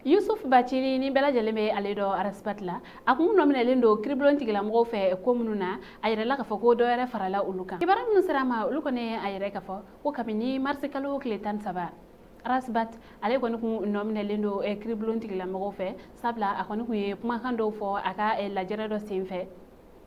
Yusuf Bacili ni bela jaleme aledo araspatla akun nominalen do kriblon tigila mo fe ko mununa ayre la ka fako do yare farala ulukan ibara mun sarama ulukone ayre ka fo ko kabini marsikalo kletan saba rasbat ale ko kun nominalen do kriblon tigila mo fe sabla akon kun ye kuma kan do fo aka la jere do sinfe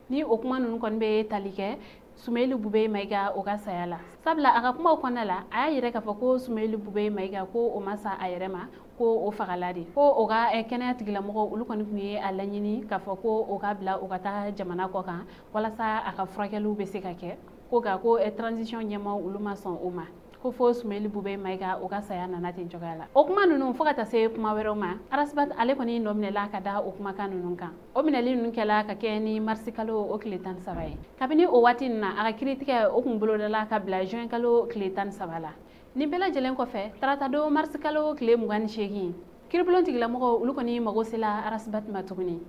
ni o kuma nun kon be talike Sumailu Bube Maiga o ka sayala sabla aka kuma konna la aya yire ka fako Sumailu Bube Maiga ko o masa ayrema ko o fagaladi ko o ga kenya tigila mo ulu kon kuye alanyini ka fako o ga bla o ga ta jamana ko kan wala sa aka frakelu be se ka ke ko ga ko transition nyama ulu ma son uma ko fo Sumailu Bube Maiga o ga sayana na tin jogala o kuma nunu fo ka ta se kuma wero ma arasbat ale koni nomne la ka da o kuma kan nunu kan o minali nunu kala ka ke ni marsikalo o kletan sabai kabini o watin na aka critique o kun bolo la ka bla juin kalo kletan sabala ni bela jelen ko fe tratado marsikalo kle mugani shegi kirblon tigla mo ulu koni mago sila arasbat matuguni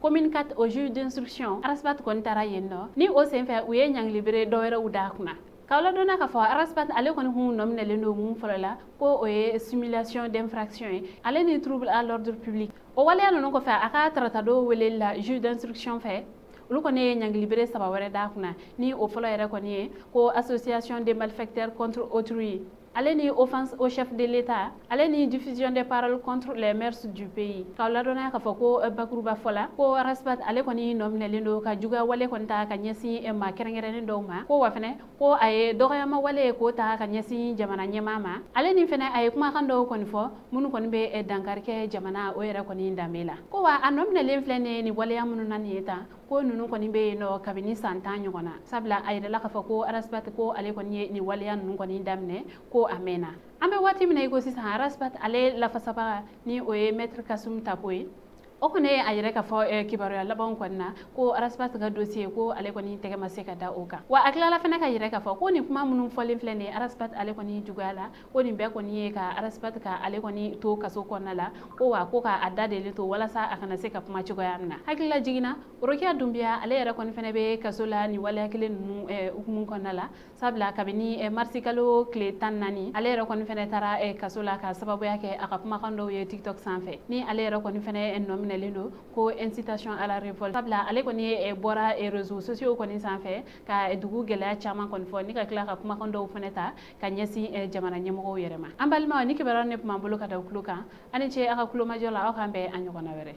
commune 4 au juge d'instruction arasbat kon tara yenno ni o sen fe uye nyang libéré do wera uda kuna kawla dona ka fo arasbat ale kon hu nomne le no mum folola ko o simulation d'infraction ale ni trouble à l'ordre public o wala no ko fe aka tratado wele la juge d'instruction fe ulu koni nyang libéré saba wera da kuna ni o folo yere koni ko association des malfaiteurs contre autrui ale ni offense au chef de l'État, ale ni diffusion des paroles contre les mœurs du pays. Kawla dona ka fako bakruba fola ko raspat ale koni nomne lindo ka juga wale konta ka nyesi ma kerengere ndo ma ko wafene ko ay doyama wale ko ta ka nyesi jamana nyemama ale ni fene ay kuma kando koni fo munu koni be dankarke jamana o yera koni ndamela ko wa anomne len flene ni wale yamunu nanieta ko nunu koni be no kabini santanyo kona sabla ay la ka fako raspat ko ale koni ni wale yan nunu koni ndamne ko amena ambe wati mina iko sisa arasbat ale la fasaba ni oye maître Kasum Tapoy o kone ayire ka fo kibaro ya labon konna ko arasbat ga dossier ko ale koni tege maseka da oka wa akla la fena ka yire ka fo ko ni kuma munun folin flene arasbat ale koni jugala ko ni be koni ka arasbat ka ale koni to kaso konna la ko wa ko ka adda de to wala sa akana seka kuma chugo yamna hakila jigina rokia dumbia ale yare koni fene be kaso la ni wala kile nu mun konna la sabla kabini marsikalo kle tan nani ale yare koni fene tara kaso la ka sababu yake aka kuma kando ye TikTok sanfe ni ale yare koni fene nomine lendo ko incitation à la révolte sabla ale koni bora réseaux sociaux koni sanfe ka dugu gela chama koni fo ni ka kila ka kuma kando feneta ka nyesi jamana nyemo yerema ambalma ni kibaran ne puma bolo ka daw kluka ani che aka kuloma jola o kambe anyo kona were